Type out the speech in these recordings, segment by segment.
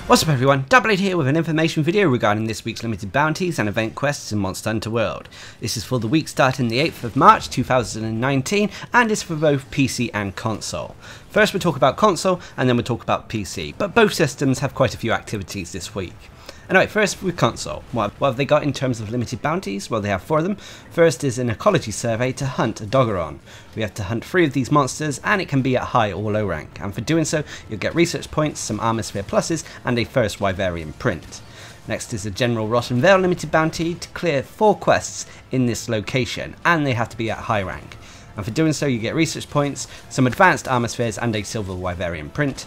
What's up everyone, Darcblade here with an information video regarding this week's limited bounties and event quests in Monster Hunter World. This is for the week starting the 8th of March 2019 and is for both PC and console. First we'll talk about console and then we'll talk about PC, but both systems have quite a few activities this week. Anyway, first with console. What have they got in terms of limited bounties? Well, they have 4 of them. First is an ecology survey to hunt a Doggeron. We have to hunt 3 of these monsters and it can be at high or low rank. And for doing so, you'll get research points, some armor sphere pluses and a first Wyverian print. Next is a general Rotten Vale limited bounty to clear 4 quests in this location and they have to be at high rank. And for doing so, you get research points, some advanced armor spheres and a silver Wyverian print.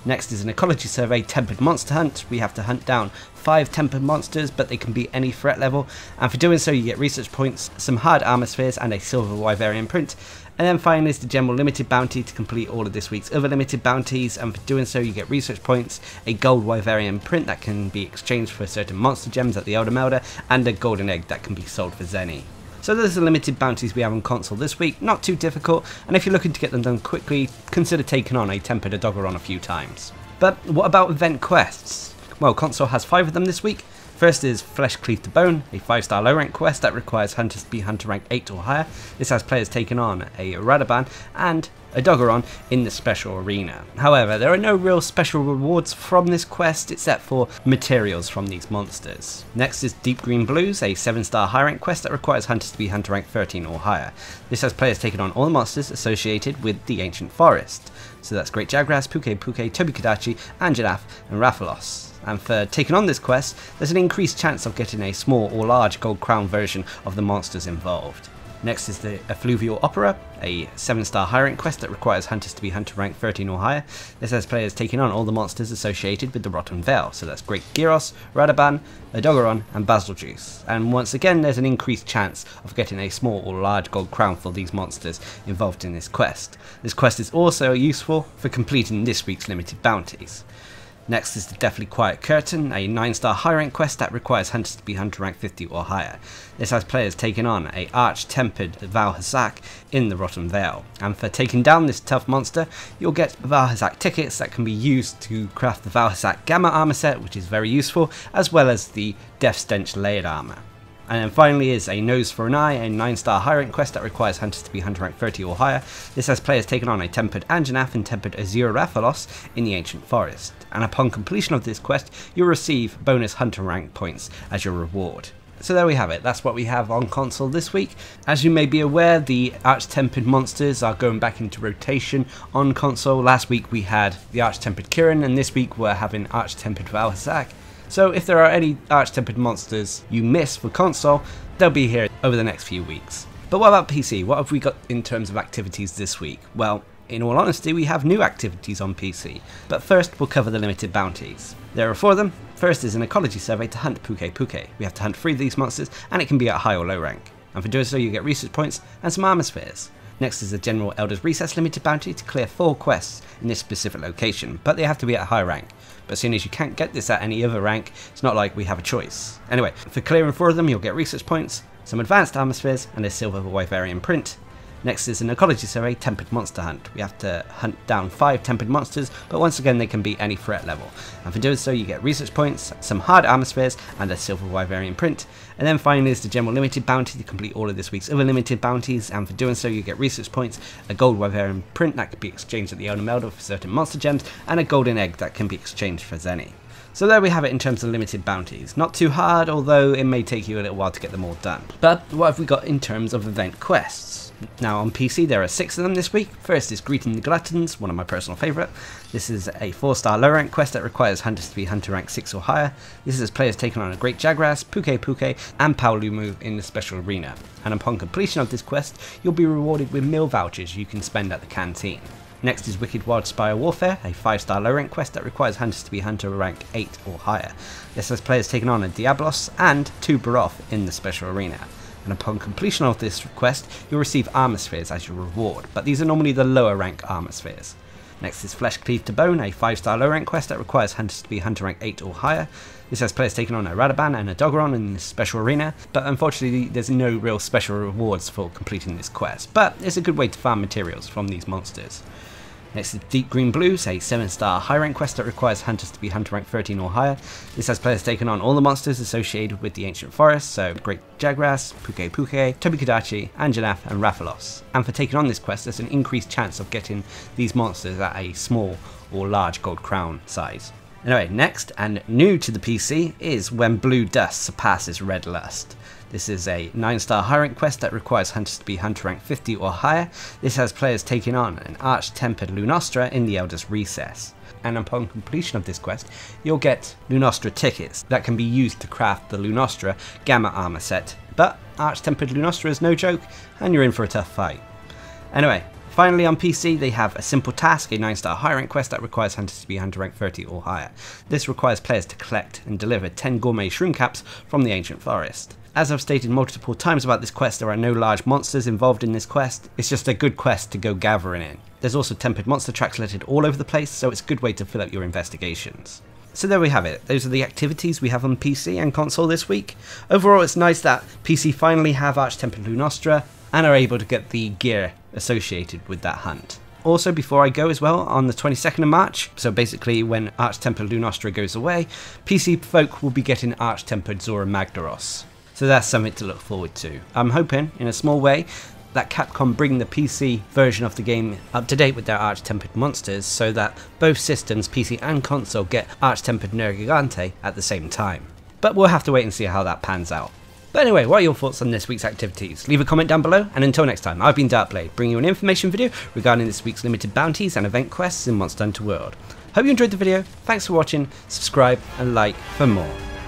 Next is an ecology survey tempered monster hunt. We have to hunt down 5 tempered monsters, but they can be any threat level, and for doing so you get research points, some hard armor spheres and a silver Wyverian print. And then finally is the general limited bounty to complete all of this week's other limited bounties, and for doing so you get research points, a gold Wyverian print that can be exchanged for certain monster gems at the Elder Melder, and a golden egg that can be sold for Zenny. So those are the limited bounties we have on console this week, not too difficult, and if you're looking to get them done quickly, consider taking on a tempered Doggeron a few times. But what about event quests? Well, console has 5 of them this week. First is Flesh Cleave to Bone, a 5-star low rank quest that requires hunters to be hunter rank 8 or higher. This has players taking on a Radaban and a Doggeron in the special arena. However, there are no real special rewards from this quest except for materials from these monsters. Next is Deep Green Blues, a 7-star high rank quest that requires hunters to be hunter rank 13 or higher. This has players taking on all the monsters associated with the Ancient Forest. So that's Great Jagras, Puke, Tobi-Kadachi, Anjanath and Rathalos. And for taking on this quest, there's an increased chance of getting a small or large gold crown version of the monsters involved. Next is the Effluvial Opera, a 7-star high rank quest that requires hunters to be hunter rank 13 or higher. This has players taking on all the monsters associated with the Rotten Vale, so that's Great Gyros, Radaban, a Doggeron and Basiljuice. And once again there's an increased chance of getting a small or large gold crown for these monsters involved in this quest. This quest is also useful for completing this week's limited bounties. Next is the Deathly Quiet Curtain, a 9-star high rank quest that requires hunters to be hunter rank 50 or higher. This has players taking on a arch-tempered Valhazak in the Rotten Vale. And for taking down this tough monster, you'll get Valhazak tickets that can be used to craft the Valhazak Gamma armor set, which is very useful, as well as the Death Stench layered armor. And then finally is a Nose for an Eye, a 9-star high rank quest that requires hunters to be hunter rank 30 or higher. This has players taking on a tempered Anjanath and tempered Azure Rathalos in the Ancient Forest. And upon completion of this quest, you'll receive bonus hunter rank points as your reward. So there we have it, that's what we have on console this week. As you may be aware, the Arch-Tempered monsters are going back into rotation on console. Last week we had the Arch-Tempered Kirin, and this week we're having Arch-Tempered Valhazak. So if there are any Arch-Tempered monsters you miss for console, they'll be here over the next few weeks. But what about PC? What have we got in terms of activities this week? Well, in all honesty, we have new activities on PC. But first, we'll cover the limited bounties. There are 4 of them. First is an ecology survey to hunt Puke. We have to hunt 3 of these monsters, and it can be at high or low rank. And for doing so, you get research points and some armor spheres. Next is a general Elder's Recess limited bounty to clear 4 quests in this specific location, but they have to be at a high rank. But seeing as you can't get this at any other rank, it's not like we have a choice. Anyway, for clearing 4 of them, you'll get research points, some advanced armor spheres, and a silver Wyverian print. Next is an ecology survey tempered monster hunt. We have to hunt down 5 tempered monsters, but once again they can be any threat level. And for doing so you get research points, some hard armor spheres, and a silver Wyverian print. And then finally is the general limited bounty to complete all of this week's other limited bounties, and for doing so you get research points, a gold Wyverian print that can be exchanged at the Elder Melder for certain monster gems, and a golden egg that can be exchanged for Zenny. So there we have it in terms of limited bounties. Not too hard, although it may take you a little while to get them all done. But what have we got in terms of event quests? Now on PC there are 6 of them this week. First is Greeting the Gluttons, one of my personal favourite. This is a 4-star low rank quest that requires hunters to be hunter rank 6 or higher. This is players taking on a Great Jagras, Puke and Paolumu in the special arena. And upon completion of this quest, you'll be rewarded with meal vouchers you can spend at the canteen. Next is Wicked Wildspire Warfare, a 5-star low rank quest that requires hunters to be hunter rank 8 or higher. This has players taking on a Diablos and 2 Baroth in the special arena. And upon completion of this quest, you'll receive armor spheres as your reward, but these are normally the lower rank armor spheres. Next is Flesh Cleave to Bone, a 5-star low rank quest that requires hunters to be hunter rank 8 or higher. This has players taking on a Radaban and a Doggeron in this special arena, but unfortunately there's no real special rewards for completing this quest, but it's a good way to farm materials from these monsters. Next is Deep Green Blues, a 7-star high rank quest that requires hunters to be hunter rank 13 or higher. This has players taking on all the monsters associated with the ancient forest, so Great Jagras, Puke Puke, Tobikadachi, Anjanath and Rathalos. And for taking on this quest there's an increased chance of getting these monsters at a small or large gold crown size. Anyway, next and new to the PC is When Blue Dust Surpasses Red Lust. This is a 9-star high rank quest that requires hunters to be hunter rank 50 or higher. This has players taking on an arch-tempered Lunastra in the Elder's Recess. And upon completion of this quest, you'll get Lunastra tickets that can be used to craft the Lunastra Gamma Armor set. But arch-tempered Lunastra is no joke, and you're in for a tough fight. Anyway, finally on PC they have a Simple Task, a 9-star high rank quest that requires hunters to be hunter rank 30 or higher. This requires players to collect and deliver 10 gourmet shroom caps from the ancient forest. As I've stated multiple times about this quest, there are no large monsters involved in this quest, it's just a good quest to go gathering in. There's also tempered monster tracks littered all over the place, so it's a good way to fill up your investigations. So there we have it, those are the activities we have on PC and console this week. Overall it's nice that PC finally have Arch-Tempered Lunastra and are able to get the gear associated with that hunt. Also, before I go as well, on the 22nd of March, so basically when Arch-Tempered Lunastra goes away, PC folk will be getting Arch-Tempered Zora Magdaros. So that's something to look forward to. I'm hoping, in a small way, that Capcom bring the PC version of the game up to date with their Arch-Tempered monsters so that both systems, PC and console, get Arch-Tempered Nergigante at the same time. But we'll have to wait and see how that pans out. But anyway, what are your thoughts on this week's activities? Leave a comment down below, and until next time, I've been Darcblade, bringing you an information video regarding this week's limited bounties and event quests in Monster Hunter World. Hope you enjoyed the video, thanks for watching, subscribe and like for more.